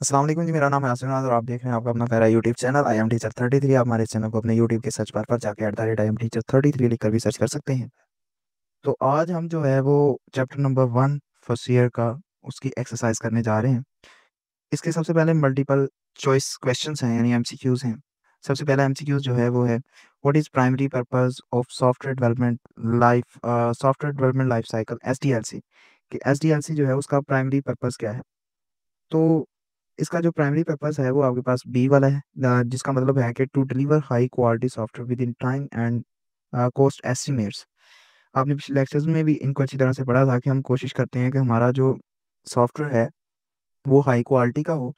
अस्सलाम वालेकुम जी, मेरा नाम है आसिफ और आप देख रहे हैं आपका अपना प्यारा YouTube channel I am teacher 33। आप हमारे चैनल को अपने यूट्यूब के सर्च बार पर जाके @IMTeacher33 लिखकर भी सर्च कर सकते हैं। तो आज हम जो है वो चैप्टर नंबर 1 फर्स्ट ईयर का उसकी एक्सरसाइज करने जा रहे हैं। इसके सबसे पहले मल्टीपल चॉइस क्वेश्चंस हैं, यानी एमसीक्यूज हैं। सबसे पहला एमसीक्यूज जो है वो है, what is primary purpose of software development life cycle, SDLC. कि एसडीएलसी जो है उसका प्राइमरी पर्पस क्या है। तो इसका जो प्राइमरी पर्पस है वो आपके पास बी वाला है, जिसका मतलब है कि to deliver high quality software within time and cost estimates. आपने पिछले लेक्चर्स में भी इनको अच्छी तरह से पढ़ा था कि हम कोशिश करते हैं कि हमारा जो सॉफ्टवेयर है वो हाई क्वालिटी का हो,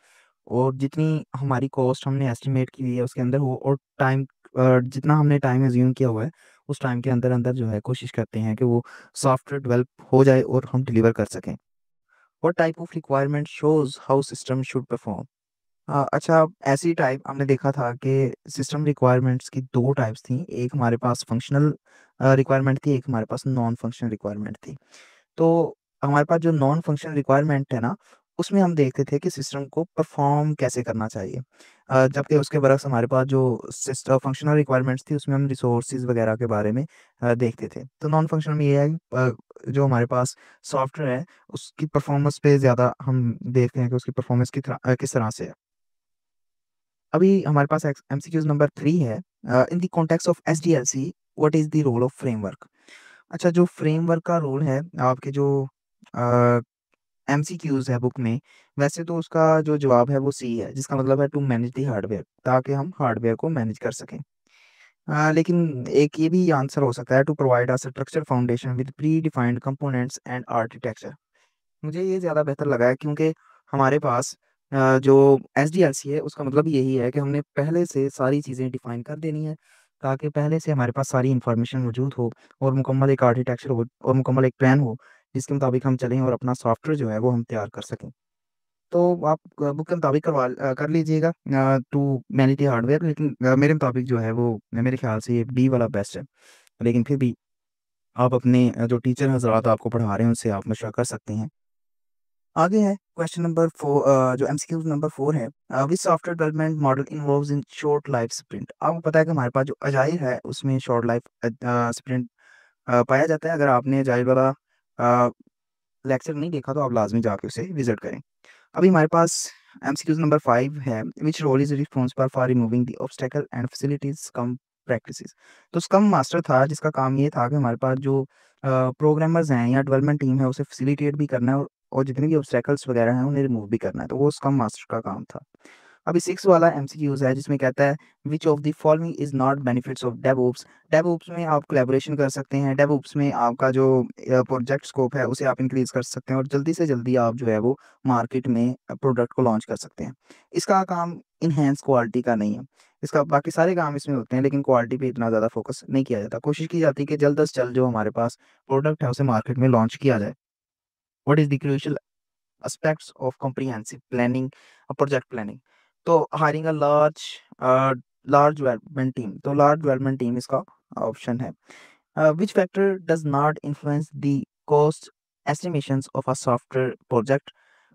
और जितनी हमारी कॉस्ट हमने एस्टिमेट की हुई है उसके अंदर हो, और टाइम जितना हमने टाइम एज्यूम किया हुआ है उस टाइम के अंदर अंदर जो है कोशिश करते हैं कि वो सॉफ्टवेयर डेवलप हो जाए और हम डिलीवर कर सकें। What type of requirement shows how system should perform? अच्छा, ऐसी टाइप हमने देखा था कि सिस्टम रिक्वायरमेंट्स की दो टाइप्स थी। एक हमारे पास फंक्शनल रिक्वायरमेंट थी, एक हमारे पास नॉन फंक्शनल रिक्वायरमेंट थी। तो हमारे पास जो नॉन फंक्शनल रिक्वायरमेंट है ना, उसमें हम देखते थे कि सिस्टम को परफॉर्म कैसे करना चाहिए। जबकि उसके बरक्स हमारे पास जो सिस्टम फंक्शनल रिक्वायरमेंट्स थी उसमें हम रिसोर्सेज वगैरह के बारे में देखते थे। तो नॉन फंक्शनल में ये है जो हमारे पास सॉफ्टवेयर है उसकी परफॉर्मेंस पे ज़्यादा हम देखते हैं कि उसकी परफॉर्मेंस किस तरह से है। अभी हमारे पास एमसीक्यूज नंबर 3 है। In the context of SDLC, what is the role of framework. अच्छा, जो फ्रेमवर्क का रोल है आपके जो एमसीक्यूज है बुक में, वैसे तो उसका जो जवाब है वो सी है, जिसका मतलब है टू मैनेज द हार्डवेयर, ताकि हम हार्डवेयर को मैनेज कर सकें। लेकिन एक ये भी आंसर हो सकता है, to provide a structure foundation with predefined components and architecture. मुझे ये ज़्यादा बेहतर लगा है, क्योंकि हमारे पास जो एसडीएलसी है उसका मतलब यही है कि हमने पहले से सारी चीज़ें डिफाइन कर देनी है, ताकि पहले से हमारे पास सारी इंफॉर्मेशन मौजूद हो और मुकम्मल एक आर्किटेक्चर हो और मुकम्मल एक प्लान हो, जिसके मुताबिक हम चलें और अपना सॉफ्टवेयर जो है वो हम तैयार कर सकें। तो आप बुक के मुताबिक कर लीजिएगा टू मैनेज द हार्डवेयर, लेकिन मेरे मुताबिक जो है वो मेरे ख्याल से ये बी वाला बेस्ट है। लेकिन फिर भी आप अपने जो टीचर हज़रात आपको पढ़ा रहे हैं उनसे आप मशवरा कर सकते हैं। आगे है क्वेश्चन नंबर 4, जो एमसीक्यू नंबर 4 है, विच software development model involves in short life sprint. आपको पता है कि हमारे पास जो अजाइल है उसमें शॉर्ट लाइफ स्प्रिंट पाया जाता है। अगर आपने अजाइल वाला लेक्चर नहीं देखा तो आप लाजमी जाके उसे विजिट करें। अभी हमारे पास एमसीक्यूज नंबर 5 है, which role is responsible for removing the obstacle and facilitates scrum practices. तो स्क्रम मास्टर था, जिसका काम ये था कि हमारे पास जो प्रोग्रामर्स हैं या डेवलपमेंट टीम है उसे फैसिलिटेट भी करना है, और जितने भी ऑब्स्टेकल्स वगैरह हैं उन्हें रिमूव भी करना है। तो वो स्क्रम मास्टर का काम था। अभी 6 वाला एमसीक्यूज़ है, जिसमें कहता है which of the following is not benefits of DevOps. DevOps में आप कोलैबोरेशन कर सकते हैं, डेवऑप्स में आपका जो प्रोजेक्ट स्कोप है उसे आप इंक्रीज़ कर सकते हैं, और जल्दी से जल्दी आप जो है वो मार्केट में प्रोडक्ट को लॉन्च कर सकते हैं। इसका काम इनहैंस क्वालिटी का नहीं है। इसका बाकी सारे काम इसमें होते हैं, लेकिन क्वालिटी पे इतना ज़्यादा फोकस नहीं किया जाता। कोशिश की जाती है कि जल्द से जल्द जो हमारे पास प्रोडक्ट है उसे मार्केट में लॉन्च किया जाए। What is the crucial aspects of comprehensive planning, project planning? तो hiring a large development team, तो large development team इसका ऑप्शन है। Which factor does not influence the cost estimations of a software project?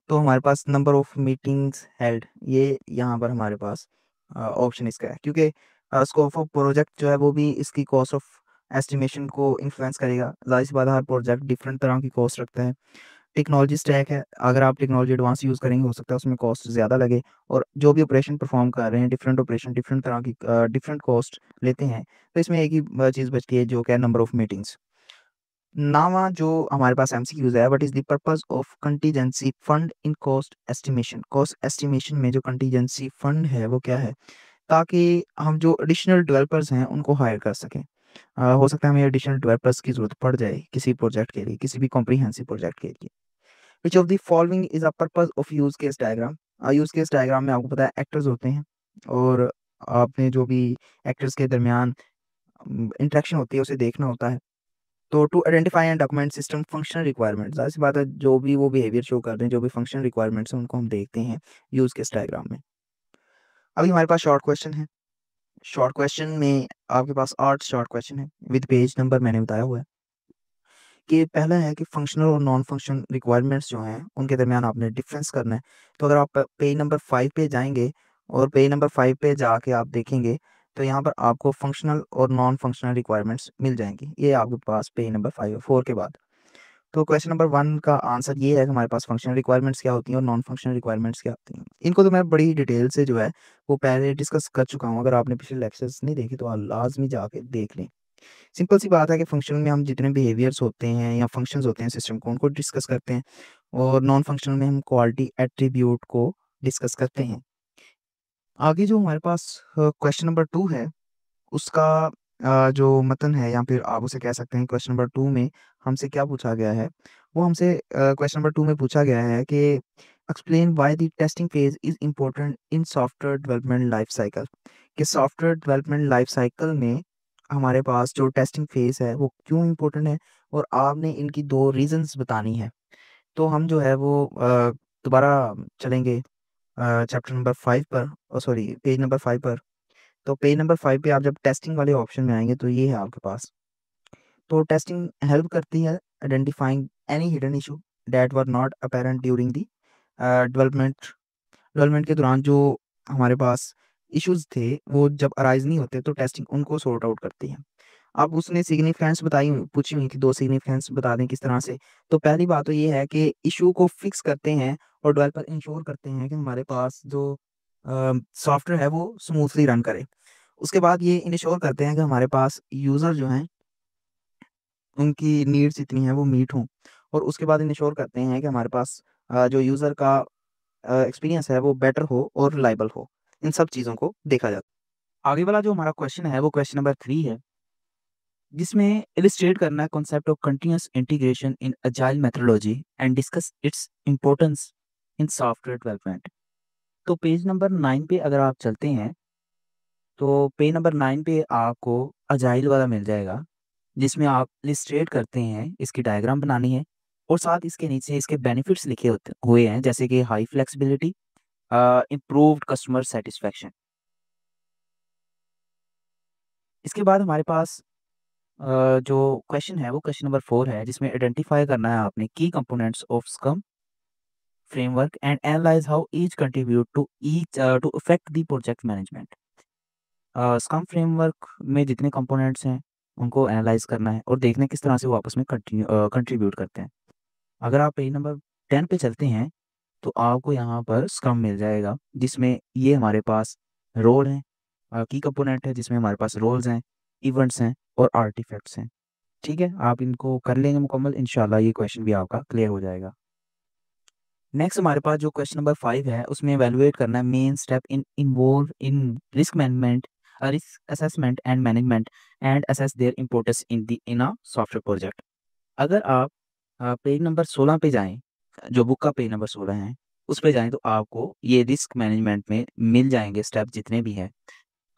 तो हमारे पास number of meetings held, ये यहाँ पर हमारे पास ऑप्शन इसका है, क्योंकि स्कोप ऑफ प्रोजेक्ट जो है वो भी इसकी कॉस्ट ऑफ एस्टिमेशन को इन्फ्लुएंस करेगा। ज़ाहिर सी बात है, हर प्रोजेक्ट डिफरेंट तरह की कॉस्ट रखता है। टेक्नोलॉजी स्टैक है, अगर आप टेक्नोलॉजी एडवांस यूज़ करेंगे हो सकता है उसमें कॉस्ट ज़्यादा लगे, और जो भी ऑपरेशन परफॉर्म कर रहे हैं डिफरेंट ऑपरेशन डिफरेंट तरह की डिफरेंट कॉस्ट लेते हैं। तो इसमें एक ही चीज़ बचती है जो कि है नंबर ऑफ मीटिंग्स। नावा जो हमारे पास एमसीक्यूज है, what is the purpose of contingency fund in cost estimation. Cost estimation में जो कंटीजेंसी फंड है वो क्या है, ताकि हम जो एडिशनल डेवलपर्स हैं उनको हायर कर सकें। हो सकता है हमें एडिशनल डेवलपर्स की ज़रूरत पड़ जाए किसी प्रोजेक्ट के लिए, किसी भी कॉम्प्रिहेंसिव प्रोजेक्ट के लिए। Which of the following is a purpose of use case diagram. Use case diagram में आपको पता है एक्टर्स होते हैं, और आपने जो भी एक्टर्स के दरमियान इंटरेक्शन होती है उसे देखना होता है। तो to identify and document system functional requirement, ज़ाहिर सी बात है जो भी वो बिहेवियर शो कर रहे हैं, जो भी फंक्शनल रिक्वायरमेंट्स हैं उनको हम देखते हैं यूज केस डायग्राम में। अभी हमारे पास शॉर्ट क्वेश्चन है। शॉर्ट क्वेश्चन में आपके पास 8 शॉर्ट क्वेश्चन है विद पेज नंबर मैंने बताया हुआ है कि पहला है कि फंक्शनल और नॉन फंक्शनल रिक्वायरमेंट्स जो हैं उनके दरमियान आपने डिफरेंस करना है। तो अगर आप पेज नंबर 5 पे जाएंगे और पेज नंबर 5 पे जाके आप देखेंगे तो यहाँ पर आपको फंक्शनल और नॉन फंक्शनल रिक्वायरमेंट्स मिल जाएंगी। ये आपके पास पेज नंबर 4 के बाद। तो क्वेश्चन नंबर 1 का आंसर ये है कि हमारे पास फंक्शनल रिक्वायरमेंट्स क्या होती हैं और नॉन फंक्शनल रिक्वायरमेंट्स क्या होती हैं। इनको तो मैं बड़ी डिटेल से जो है वो पहले डिस्कस कर चुका हूँ। अगर आपने पिछले लेक्चर्स नहीं देखे तो आप लाजमी जाके देख लें। सिंपल सी बात है कि फंक्शनल में हम जितने बिहेवियर्स होते हैं या फंक्शंस होते हैं सिस्टम को उनको डिस्कस करते हैं, और नॉन फंक्शनल में हम क्वालिटी एट्रीब्यूट को डिस्कस करते हैं। आगे जो हमारे पास क्वेश्चन नंबर 2 है उसका जो मतन है या फिर आप उसे कह सकते हैं क्वेश्चन नंबर 2 में हमसे क्या पूछा गया है। वो हमसे क्वेश्चन नंबर 2 में पूछा गया है कि explain why the testing phase is important in software development life cycle. कि सॉफ्टवेयर डेवलपमेंट लाइफ साइकिल में हमारे पास जो टेस्टिंग फेज है वो क्यों इम्पोर्टेंट है, और आपने इनकी 2 रीजंस बतानी है। तो हम जो है वो दोबारा चलेंगे चैप्टर नंबर 5 पर, सॉरी पेज नंबर 5 पर। तो पेज नंबर 5 पे आप जब टेस्टिंग वाले ऑप्शन में आएंगे तो ये है आपके पास। तो टेस्टिंग हेल्प करती है identifying any hidden issue that were not apparent during the development. Development के दौरान जो हमारे पास इश्यूज थे वो जब अराइज नहीं होते तो टेस्टिंग उनको सॉर्ट आउट करती है। अब उसने सिग्निफिकेंस पूछी हुई थी, 2 सिग्निफिकेंस बता दें किस तरह से। तो पहली बात तो ये है कि इशू को फिक्स करते हैं और डेवलपर इंश्योर करते हैं कि हमारे पास जो सॉफ्टवेयर है वो स्मूथली रन करे। उसके बाद ये इंश्योर करते हैं कि हमारे पास यूज़र जो हैं उनकी नीड्स जितनी हैं वो मीट हों, और उसके बाद इंश्योर करते हैं कि हमारे पास जो यूज़र का एक्सपीरियंस है वो बेटर हो और रिलायबल हो। इन सब चीज़ों को देखा जाता है। आगे वाला जो हमारा क्वेश्चन है वो क्वेश्चन नंबर 3 है, जिसमें इलिस्ट्रेट करना है concept of continuous integration in agile methodology and discuss its importance in software development. तो पेज नंबर 9 पे अगर आप चलते हैं तो पेज नंबर 9 पे आपको अजाइल वाला मिल जाएगा, जिसमें आप इलिस्ट्रेट करते हैं, इसकी डायग्राम बनानी है और साथ इसके नीचे इसके बेनिफिट्स लिखे होते हुए हैं, जैसे कि high flexibility, improved customer satisfaction. इसके बाद हमारे पास जो क्वेश्चन है वो क्वेश्चन नंबर 4 है, जिसमें आइडेंटिफाई करना है आपने की components of scrum framework and analyse how each contribute to each to affect the project management. Scrum framework में जितने कंपोनेंट्स हैं उनको एनालाइज करना है और देखना है किस तरह से वो आपस में कंट्रीब्यूट करते हैं। अगर आप पेज नंबर 10 पे चलते हैं तो आपको यहाँ पर स्क्रम मिल जाएगा, जिसमें ये हमारे पास रोल हैं, की कंपोनेंट है जिसमें हमारे पास रोल्स हैं, इवेंट्स हैं और आर्टिफैक्ट्स हैं। ठीक है, आप इनको कर लेंगे मुकम्मल, इंशाल्लाह ये क्वेश्चन भी आपका क्लियर हो जाएगा। नेक्स्ट हमारे पास जो क्वेश्चन नंबर 5 है उसमें एवेलुएट करना है main step in involve in risk management, risk assessment and management and assess there importance in a software project. अगर आप पेज नंबर 16 पे जाएं, जो बुक का पेज नंबर 16 है उस पे जाएं, तो आपको ये रिस्क मैनेजमेंट में मिल जाएंगे स्टेप जितने भी हैं,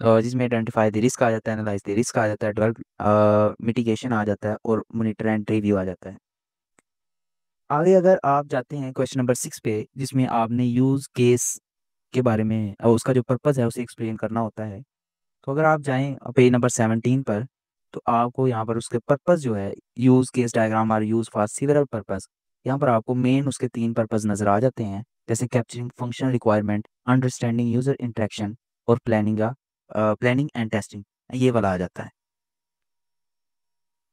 जिसमें आइडेंटिफाई द रिस्क आ जाता है, एनालाइज द रिस्क आ जाता है, डेवलप मिटिगेशन आ जाता है और मॉनिटर एंड रिव्यू आ जाता है। आगे अगर आप जाते हैं क्वेश्चन नंबर 6 पे, जिसमें आपने यूज़ केस के बारे में और उसका जो पर्पज़ है उसे एक्सप्लेन करना होता है। तो अगर आप जाएँ पेज नंबर 17 पर, तो आपको यहाँ पर उसके पर्पज़ जो है, use case diagram are use for several purpose, यहाँ पर आपको मेन उसके 3 पर्पज़ नज़र आ जाते हैं, जैसे capturing functional requirement, understanding user interaction और प्लानिंग एंड टेस्टिंग, ये वाला आ जाता है।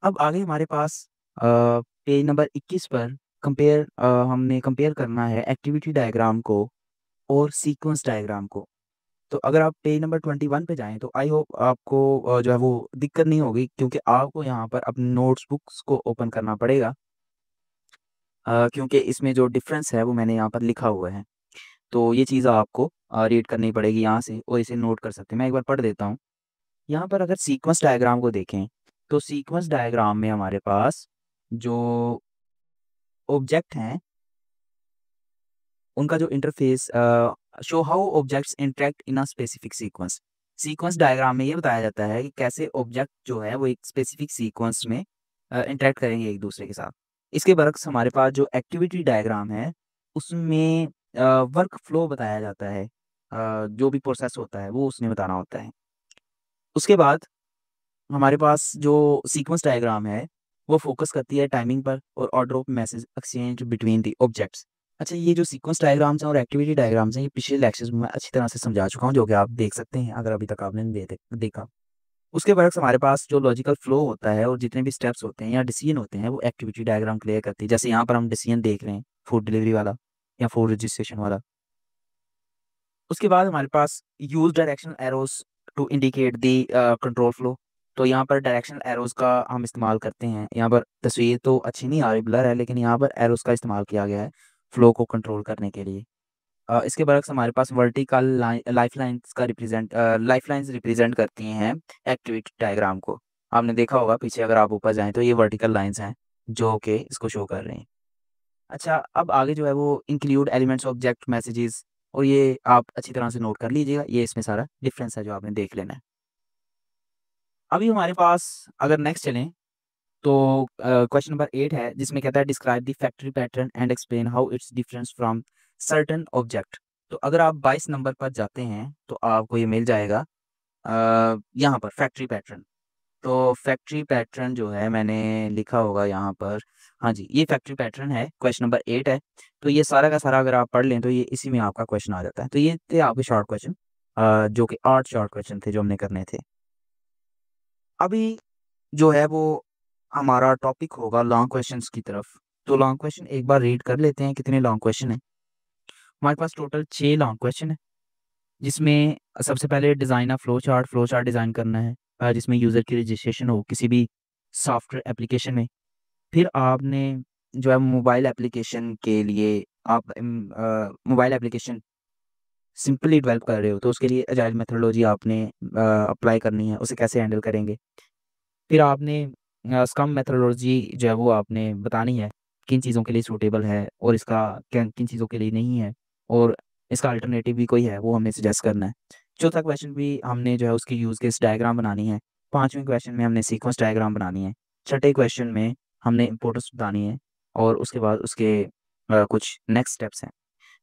अब आगे हमारे पास पेज नंबर 21 पर हमने कंपेयर करना है एक्टिविटी डायग्राम को और सीक्वेंस डायग्राम को। तो अगर आप पेज नंबर 21 पे जाएँ तो आई होप आपको जो है वो दिक्कत नहीं होगी, क्योंकि आपको यहाँ पर अपने नोट्स बुक्स को ओपन करना पड़ेगा, क्योंकि इसमें जो डिफ़रेंस है वो मैंने यहाँ पर लिखा हुआ है। तो ये चीज़ आपको रीड करनी पड़ेगी यहाँ से और इसे नोट कर सकते हैं। मैं एक बार पढ़ देता हूँ। यहाँ पर अगर सीक्वेंस डायग्राम को देखें, तो सीक्वेंस डायग्राम में हमारे पास जो ऑब्जेक्ट हैं उनका जो interface show how objects interact in a specific sequence. Sequence diagram में ये बताया जाता है कि कैसे ऑब्जेक्ट जो है वो एक स्पेसिफिक सीक्वेंस में इंटरेक्ट करेंगे एक दूसरे के साथ। इसके बरक्स हमारे पास जो एक्टिविटी डायग्राम है उसमें वर्क फ्लो बताया जाता है, जो भी प्रोसेस होता है वो उसने बताना होता है। उसके बाद हमारे पास जो सीक्वेंस डायग्राम है वो फोकस करती है टाइमिंग पर और order of message exchange between the objects. अच्छा, ये जो सीक्वेंस डायग्राम्स हैं और एक्टिविटी डायग्राम्स हैं, ये पिछले लेक्चर्स में मैं अच्छी तरह से समझा चुका हूँ, जो कि आप देख सकते हैं अगर अभी तक आपने नहीं देखा। उसके बरक्स हमारे पास जो लॉजिकल फ्लो होता है और जितने भी स्टेप्स होते हैं या डिसीजन होते हैं, वो एक्टिविटी डायग्राम क्लियर करती है। जैसे यहाँ पर हम डिसीजन देख रहे हैं, फूड डिलीवरी वाला या फूड रजिस्ट्रेशन वाला। उसके बाद हमारे पास use directional arrows to indicate the control flow. तो यहाँ पर डायरेक्शनल एरोस का हम इस्तेमाल करते हैं। यहाँ पर तस्वीर तो अच्छी नहीं आ रही, ब्लर है, लेकिन यहाँ पर एरोस का इस्तेमाल किया गया है फ्लो को कंट्रोल करने के लिए। इसके बरक्स हमारे पास वर्टिकल लाइफ लाइन्स का लाइफ लाइन्स रिप्रेजेंट करती हैं एक्टिविटी डायग्राम को। आपने देखा होगा पीछे, अगर आप ऊपर जाएं तो ये वर्टिकल लाइन्स हैं जो कि इसको शो कर रहे हैं। अच्छा, अब आगे जो है वो इंक्लूड एलिमेंट्स ऑब्जेक्ट मैसेजेस, और ये आप अच्छी तरह से नोट कर लीजिएगा, ये इसमें सारा डिफरेंस है जो आपने देख लेना है। अभी हमारे पास अगर नेक्स्ट चलें तो क्वेश्चन नंबर 8 है, जिसमें कहता है describe the factory pattern and explain how it's difference from certain object. तो अगर आप 22 नंबर पर जाते हैं तो आपको ये मिल जाएगा यहाँ पर फैक्ट्री पैटर्न। तो फैक्ट्री पैटर्न जो है मैंने लिखा होगा यहाँ पर, हाँ जी, ये फैक्ट्री पैटर्न है, क्वेश्चन नंबर 8 है। तो ये सारा का सारा अगर आप पढ़ लें तो ये इसी में आपका क्वेश्चन आ जाता है। तो ये थे आपके शॉर्ट क्वेश्चन, जो कि 8 शॉर्ट क्वेश्चन थे जो हमने करने थे। अभी जो है वो हमारा टॉपिक होगा लॉन्ग क्वेश्चंस की तरफ। तो लॉन्ग क्वेश्चन एक बार रीड कर लेते हैं, कितने लॉन्ग क्वेश्चन हैं। हमारे पास टोटल 6 लॉन्ग क्वेश्चन है, जिसमें सबसे पहले design of flow chart design करना है, जिसमें यूज़र की रजिस्ट्रेशन हो किसी भी सॉफ्टवेयर एप्लीकेशन में। फिर आपने जो है मोबाइल एप्लीकेशन के लिए, आप मोबाइल एप्लीकेशन सिंपली डेवलप कर रहे हो, तो उसके लिए एजाइल मेथोडोलॉजी आपने अप्लाई करनी है, उसे कैसे हैंडल करेंगे। फिर आपने स्क्रम मेथोडोलॉजी जो है वो आपने बतानी है, किन चीज़ों के लिए सूटेबल है और इसका किन किन चीज़ों के लिए नहीं है, और इसका अल्टरनेटिव भी कोई है वो हमने सजेस्ट करना है। चौथा क्वेश्चन भी हमने जो है उसकी यूज़ केस डायग्राम बनानी है। पाँचवें क्वेश्चन में हमने सीक्वेंस डायग्राम बनानी है। छठे क्वेश्चन में हमने इंपॉर्टेंस बतानी है, और उसके बाद उसके कुछ नेक्स्ट स्टेप्स हैं।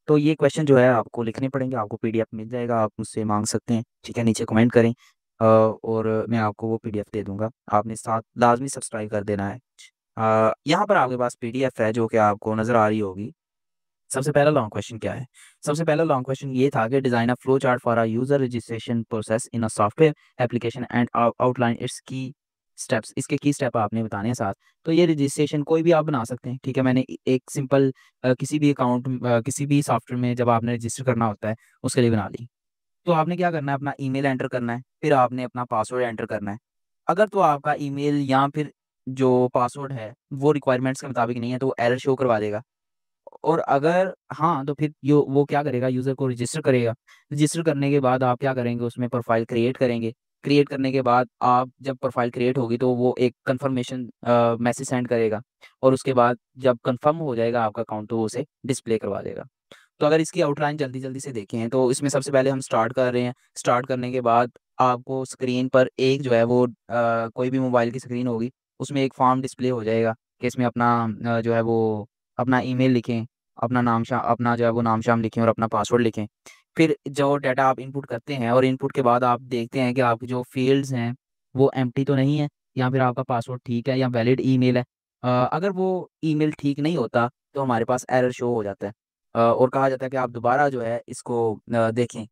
तो ये क्वेश्चन जो है आपको लिखने पड़ेंगे, आपको पीडीएफ मिल जाएगा, आप मुझसे माँग सकते हैं, ठीक है? नीचे कमेंट करें, और मैं आपको वो पीडीएफ दे दूँगा। आपने साथ लाज़मी सब्सक्राइब कर देना है। यहाँ पर आपके पास पीडीएफ है जो कि आपको नज़र आ रही होगी। सबसे पहला लॉन्ग क्वेश्चन क्या है? सबसे पहला लॉन्ग क्वेश्चन ये था कि design a flow chart for a user registration process in a software application and outline it's की स्टेप्स। इसके की स्टेप आपने बताने हैं साथ। तो ये रजिस्ट्रेशन कोई भी आप बना सकते हैं, ठीक है? मैंने एक सिंपल किसी भी अकाउंट किसी भी सॉफ्टवेयर में जब आपने रजिस्टर करना होता है, उसके लिए बना ली। तो आपने क्या करना है, अपना ईमेल एंटर करना है, फिर आपने अपना पासवर्ड एंटर करना है। अगर तो आपका ईमेल या फिर जो पासवर्ड है, वो रिक्वायरमेंट्स के मुताबिक नहीं है, तो वो एरर शो करवा देगा। और अगर हाँ, तो फिर यो वो क्या करेगा, यूज़र को रजिस्टर करेगा। रजिस्टर करने के बाद आप क्या करेंगे, उसमें प्रोफ़ाइल क्रिएट करेंगे। क्रिएट करने के बाद आप जब प्रोफ़ाइल क्रिएट होगी तो वो एक कन्फर्मेशन मैसेज सेंड करेगा, और उसके बाद जब कन्फर्म हो जाएगा आपका अकाउंट तो वो उसे डिस्प्ले करवा देगा। तो अगर इसकी आउटलाइन जल्दी-जल्दी से देखें तो इसमें सबसे पहले हम स्टार्ट कर रहे हैं। स्टार्ट करने के बाद आपको स्क्रीन पर एक जो है वो कोई भी मोबाइल की स्क्रीन होगी, उसमें एक फॉर्म डिस्प्ले हो जाएगा कि इसमें अपना जो है वो अपना ईमेल लिखें, अपना जो है वो नाम-शाम लिखें और अपना पासवर्ड लिखें। फिर जो डाटा आप इनपुट करते हैं और इनपुट के बाद आप देखते हैं कि आपकी जो फ़ील्ड्स हैं, वो एम्प्टी तो नहीं है, या फिर आपका पासवर्ड ठीक है या वैलिड ईमेल है। अगर वो ईमेल ठीक नहीं होता, तो हमारे पास एरर शो हो जाता है। और कहा जाता है कि आप दोबारा जो है इसको देखें,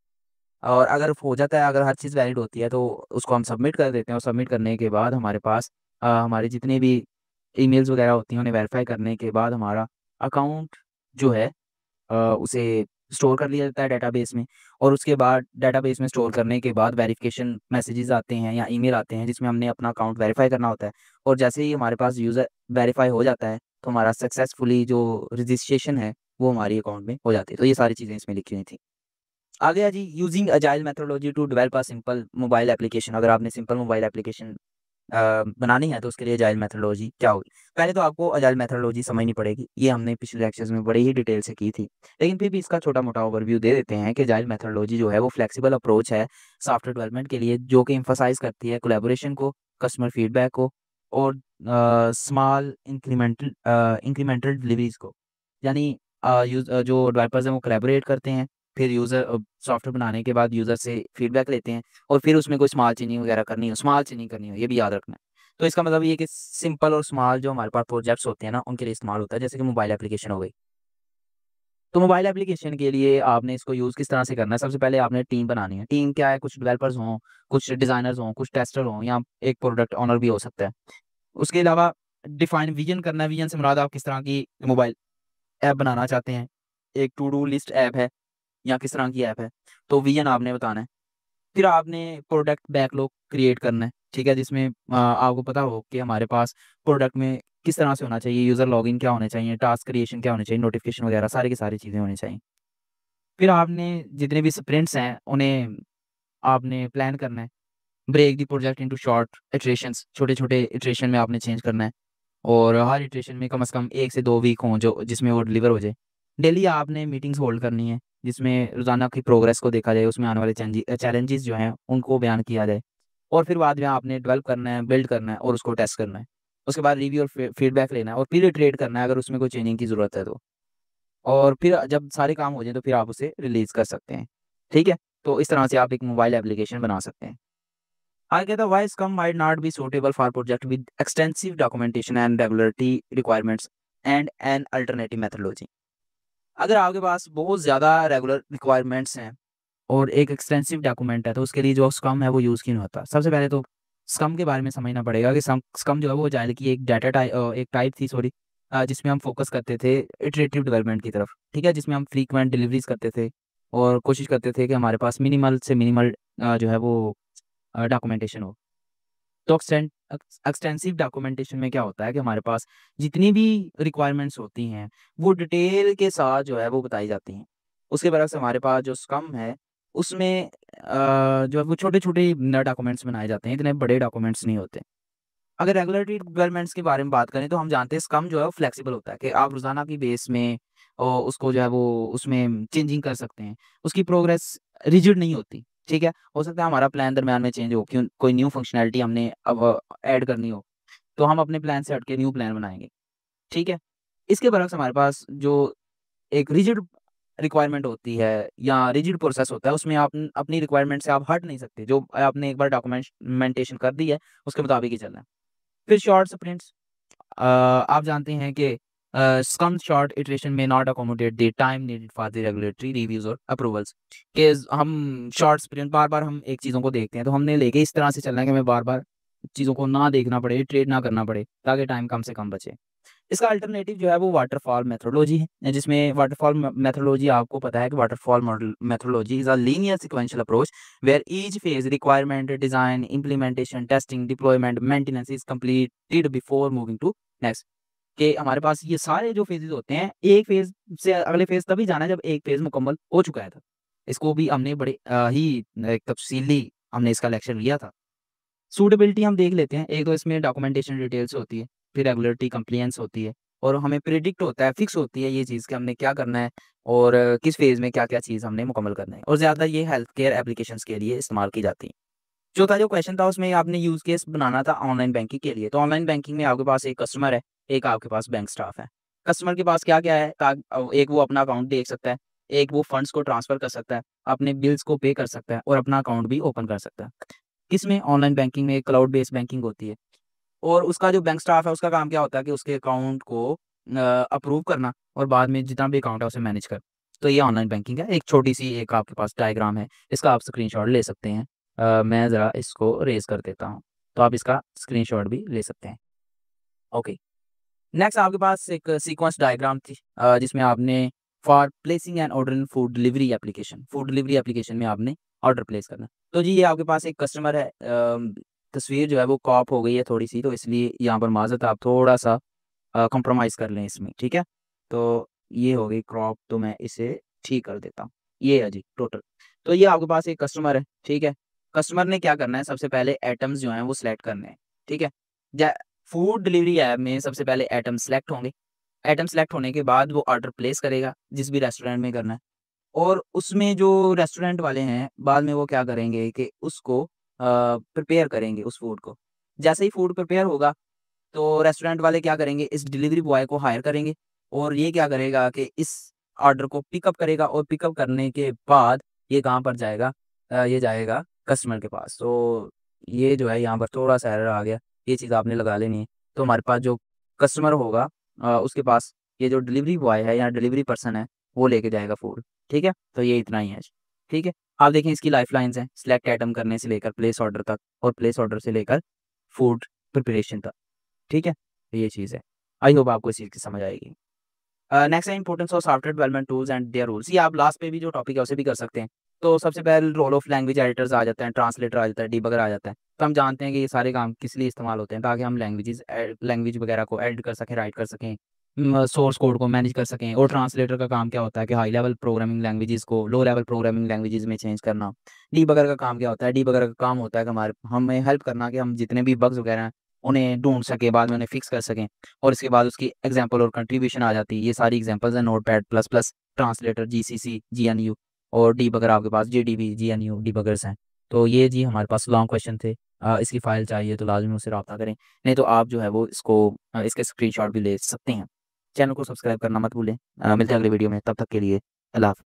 और अगर हो जाता है, अगर हर चीज़ वैलिड होती है तो उसको हम सबमिट कर देते हैं, और सबमिट करने के बाद हमारे पास हमारे जितने भी ईमेल्स वगैरह होती हैं उन्हें वेरीफ़ाई करने के बाद हमारा अकाउंट जो है उसे स्टोर कर लिया जाता है डेटाबेस में, और उसके बाद डेटाबेस में स्टोर करने के बाद वेरिफ़िकेशन मैसेजेस आते हैं या ईमेल आते हैं जिसमें हमने अपना अकाउंट वेरीफ़ाई करना होता है, और जैसे ही हमारे पास यूज़र वेरीफ़ाई हो जाता है, तो हमारा सक्सेसफुली जो रजिस्ट्रेशन है, वो हमारी अकाउंट में हो जाती है। तो ये सारी चीज़ें इसमें लिखी हुई थी। आ गया जी, using agile methodology to develop a simple mobile application. अगर आपने सिंपल मोबाइल एप्लीकेशन बनानी है तो उसके लिए अजाइल मेथोडोलॉजी क्या होगी? पहले तो आपको अजाइल मेथोडोलॉजी समझनी पड़ेगी। ये हमने पिछले लेक्चर्स में बड़ी ही डिटेल से की थी। लेकिन फिर भी इसका छोटा-मोटा ओवरव्यू दे देते हैं कि अजाइल मेथोडोलॉजी जो है वो फ्लेक्सिबल अप्रोच है सॉफ्टवेयर डेवलपमेंट के लिए, जो कि एम्फसाइज़ करती है कोलैबोरेशन को, कस्टमर फीडबैक को, और स्मॉल इंक्रीमेंटल डिलीवरीज़ को। यानी जो डेवलपर्स हैं वो कोलैबोरेट करते हैं, फिर यूज़र सॉफ्टवेयर बनाने के बाद यूज़र से फीडबैक लेते हैं, और फिर उसमें कोई स्मॉल चेंजिंग वगैरह करनी हो, स्मॉल चेंजिंग करनी हो, ये भी याद रखना है। तो इसका मतलब ये कि सिंपल और स्मॉल जो हमारे पास प्रोजेक्ट्स होते हैं ना, उनके लिए इस्तेमाल होता है, जैसे कि मोबाइल एप्लीकेशन हो गई। तो मोबाइल एप्लीकेशन के लिए आपने इसको यूज़ किस तरह से करना है, सबसे पहले आपने टीम बनानी है। टीम क्या है, कुछ डेवलपर्स हों, कुछ डिज़ाइनर्स हों, कुछ टेस्टर हों, या एक प्रोडक्ट ओनर भी हो सकता है। उसके अलावा डिफाइन विज़न करना है, विज़न से मुराद आप किस तरह की मोबाइल ऐप बनाना चाहते हैं, एक टू डू लिस्ट ऐप है या किस तरह की ऐप है, तो विज़न आपने बताना है। फिर आपने प्रोडक्ट बैकलॉग क्रिएट करना है, ठीक है? जिसमें आपको पता हो कि हमारे पास प्रोडक्ट में किस तरह से होना चाहिए, यूज़र लॉगिन क्या होने चाहिए, टास्क क्रिएशन क्या होने चाहिए, नोटिफ़िकेशन वगैरह सारी की सारी चीज़ें होनी चाहिए। फिर आपने जितने भी स्प्रिंट्स हैं, उन्हें आपने प्लान करना है। Break the project into short iterations, छोटे-छोटे इटरेशन में आपने चेंज करना है, और हर इटरेशन में कम से कम 1 से 2 वीक हों जो जिसमें वो डिलीवर हो जाए। डेली आपने मीटिंग्स होल्ड करनी है, जिसमें रोज़ाना की प्रोग्रेस को देखा जाए, उसमें आने वाले चैलेंजेस जो हैं, उनको बयान किया जाए, और फिर बाद में आपने डेवलप करना है, बिल्ड करना है और उसको टेस्ट करना है। उसके बाद रिव्यू और फीडबैक लेना है और फिर इटरेट करना है अगर उसमें कोई चेंजिंग की ज़रूरत है तो। और फिर जब सारे काम हो जाएँ तो फिर आप उसे रिलीज़ कर सकते हैं। ठीक है? तो इस तरह से आप एक मोबाइल एप्लीकेशन बना सकते हैं। आगे कहता है why scum might not be suitable for project with extensive documentation and regulatory requirements and an alternative methodology. अगर आपके पास बहुत ज़्यादा रेगुलर रिक्वायरमेंट्स हैं और एक एक्सटेंसिव डॉक्यूमेंट है, तो उसके लिए जो स्कम है वो यूज़ क्यों नहीं होता? सबसे पहले तो स्कम के बारे में समझना पड़ेगा कि स्कम जो है वो जाइल की एक एक टाइप थी, सॉरी, जिसमें हम फ़ोकस करते थे इटरेटिव डेवलपमेंट की तरफ, ठीक है? जिसमें हम फ्रीक्वेंट डिलीवरीज़ करते थे और कोशिश करते थे कि हमारे पास मिनिमल से मिनिमल जो है वो डॉक्यूमेंटेशन हो। तो एक्सटेंसिव डॉक्यूमेंटेशन में क्या होता है कि हमारे पास जितनी भी रिक्वायरमेंट्स होती हैं, वो डिटेल के साथ जो है वो बताई जाती हैं। उसके बरअक्स हमारे पास जो स्कम है, उसमें जो है वो छोटे-छोटे न डॉक्यूमेंट्स बनाए जाते हैं, इतने बड़े डॉक्यूमेंट्स नहीं होते। अगर रेगुलेटरी रिक्वायरमेंट्स के बारे में बात करें तो हम जानते हैं स्कम जो है वो फ्लेक्सिबल होता है कि आप रोज़ाना की बेस में उसको जो है वो उसमें चेंजिंग कर सकते हैं। उसकी प्रोग्रेस रिजिड नहीं होती, ठीक है? हो सकता है हमारा प्लान दरमियान में चेंज हो, क्यों कोई न्यू फंक्शनैलिटी हमने अब ऐड करनी हो, तो हम अपने प्लान से हट के न्यू प्लान बनाएँगे, ठीक है? इसके बरअक्स हमारे पास जो एक रिजिड रिक्वायरमेंट होती है या रिजिड प्रोसेस होता है, उसमें आप अपनी रिक्वायरमेंट से आप हट नहीं सकते। जो आपने एक बार डॉक्यूमेंटेशन कर दी है, उसके मुताबिक ही चलना है। फिर शॉर्ट स्प्रिंट्स, आप जानते हैं कि some short iteration may not accommodate the time needed for the regulatory reviews और approvals। कि हम शॉर्ट स्प्रिंट बार-बार हम एक चीज़ों को देखते हैं, तो हमने लेके इस तरह से चलना है कि हमें बार-बार चीज़ों को ना देखना पड़े, इटरेट ना करना पड़े, ताकि टाइम कम से कम बचे। इसका अल्टरनेटिव जो है वो वाटरफॉल मेथोडोलॉजी है, जिसमें वाटरफॉल मेथोडोलॉजी आपको पता है कि waterfall model methodology is a linear sequential approach where each phase requirement, design, implementation, testing, deployment, maintenance is completed before moving to next. कि हमारे पास ये सारे जो फ़ेज़ेज़ होते हैं, एक फ़ेज़ से अगले फ़ेज़ तभी जाना है जब एक फ़ेज़ मुकम्मल हो चुका है था। इसको भी हमने बड़े ही एक तफ़सीली हमने इसका लेक्चर लिया था। सूटेबिलिटी हम देख लेते हैं, एक तो इसमें डॉक्यूमेंटेशन डिटेल्स होती है, फिर रेगुलेटरी कंप्लायंस होती है और हमें प्रिडिक्ट होता है, फिक्स होती है ये चीज़ कि हमने क्या करना है और किस फ़ेज़ में क्या-क्या चीज़ हमने मुकम्मल करना है, और ज़्यादातर ये हेल्थ केयर एप्लीकेशंस के लिए इस्तेमाल की जाती हैं। चौथा जो क्वेश्चन था उसमें आपने यूज़ केस बनाना था ऑनलाइन बैंकिंग के लिए। तो ऑनलाइन बैंकिंग में आपके पास एक कस्टमर है, एक आपके पास बैंक स्टाफ है। कस्टमर के पास क्या-क्या है, एक वो अपना अकाउंट देख सकता है, एक वो फंड्स को ट्रांसफ़र कर सकता है, अपने बिल्स को पे कर सकता है और अपना अकाउंट भी ओपन कर सकता है। किसमें? ऑनलाइन बैंकिंग में क्लाउड बेस्ड बैंकिंग होती है। और उसका जो बैंक स्टाफ है उसका काम क्या होता है कि उसके अकाउंट को अप्रूव करना और बाद में जितना भी अकाउंट है उसे मैनेज करना। तो ये ऑनलाइन बैंकिंग है। एक छोटी-सी एक आपके पास डायग्राम है, इसका आप स्क्रीनशॉट ले सकते हैं। मैं ज़रा इसको रेज़ कर देता हूँ, तो आप इसका स्क्रीनशॉट भी ले सकते हैं। ओके, नेक्स्ट आपके पास एक सीक्वेंस डायग्राम थी, जिसमें आपने for placing an order in food delivery application में आपने ऑर्डर प्लेस करना। तो जी ये आपके पास एक कस्टमर है, तस्वीर जो है वो क्रॉप हो गई है थोड़ी-सी, तो इसलिए यहाँ पर माज़रत आप थोड़ा-सा कॉम्प्रोमाइज़ कर लें इसमें, ठीक है? तो ये हो गई क्रॉप, तो मैं इसे ठीक कर देता हूँ। ये है जी टोटल। तो ये आपके पास एक कस्टमर है, ठीक है? कस्टमर ने क्या करना है, सबसे पहले आइटम्स जो हैं वो सिलेक्ट करने हैं, ठीक है? ज फूड डिलीवरी ऐप में सबसे पहले आइटम सिलेक्ट होंगे। आइटम सिलेक्ट होने के बाद वो ऑर्डर प्लेस करेगा, जिस भी रेस्टोरेंट में करना है, और उसमें जो रेस्टोरेंट वाले हैं, बाद में वो क्या करेंगे कि उसको प्रिपेयर करेंगे उस फूड को। जैसे ही फूड प्रिपेयर होगा, तो रेस्टोरेंट वाले क्या करेंगे, इस डिलीवरी बॉय को हायर करेंगे और ये क्या करेगा कि इस ऑर्डर को पिकअप करेगा और पिकअप करने के बाद ये कहाँ पर जाएगा, ये जाएगा कस्टमर के पास। तो ये जो है यहाँ पर थोड़ा-सा एरर आ गया। ये चीज़ आपने लगा लेनी है। तो हमारे पास जो कस्टमर होगा उसके पास ये जो डिलीवरी बॉय है या डिलीवरी पर्सन है वो लेके जाएगा फूड, ठीक है? तो ये इतना ही है। ठीक है? आप देखें इसकी लाइफ़लाइन्स हैं, सेलेक्ट आइटम करने से लेकर प्लेस ऑर्डर तक और प्लेस ऑर्डर से लेकर फूड प्रिपरेशन तक, ठीक है? तो ये चीज़ है। आई होप आपको इस चीज़ की समझ आएगी। नेक्स्ट है importance of software development tools and their rules. ये आप लास्ट पे भी जो टॉपिक है उसे भी कर सकते हैं। तो सबसे पहले रोल ऑफ लैंग्वेज एडिटर्स आ जाते हैं, ट्रांसलेटर आ जाता है, डिबगर आ जाता है। तो हम जानते हैं कि ये सारे काम किस लिए इस्तेमाल होते हैं ताकि हम लैंग्वेज वगैरह को एडिट कर सकें, राइट कर सकें, सोर्स कोड को मैनेज कर सकें। और ट्रांसलेटर का काम क्या होता है कि हाई लेवल प्रोग्रामिंग लैंग्वेजेस को लो लेवल प्रोग्रामिंग लैंग्वेजेस में चेंज करना। डिबगर का काम क्या होता है? डिबगर का काम होता है कि हमारे हमें हेल्प करना कि हम जितने भी बग्स वगैरह हैं उन्हें ढूँढ सकें, बाद में उन्हें फिक्स कर सकें। और इसके बाद उसकी एग्जांपल और कंट्रीब्यूशन आ जाती है। ये सारी एग्जांपल्स हैं notepad plus plus, translator, GCC, GNU और डीबगर आपके पास जेडीबी, जीएनयू डीबगर्स हैं। तो ये जी हमारे पास लॉन्ग क्वेश्चन थे। इसकी फाइल चाहिए तो लाज़मी मुझसे राब्ता करें, नहीं तो आप जो है वो इसके स्क्रीनशॉट भी ले सकते हैं। चैनल को सब्सक्राइब करना मत भूलें। मिलते हैं अगले वीडियो में, तब तक के लिए अल्लाह हाफ़िज़।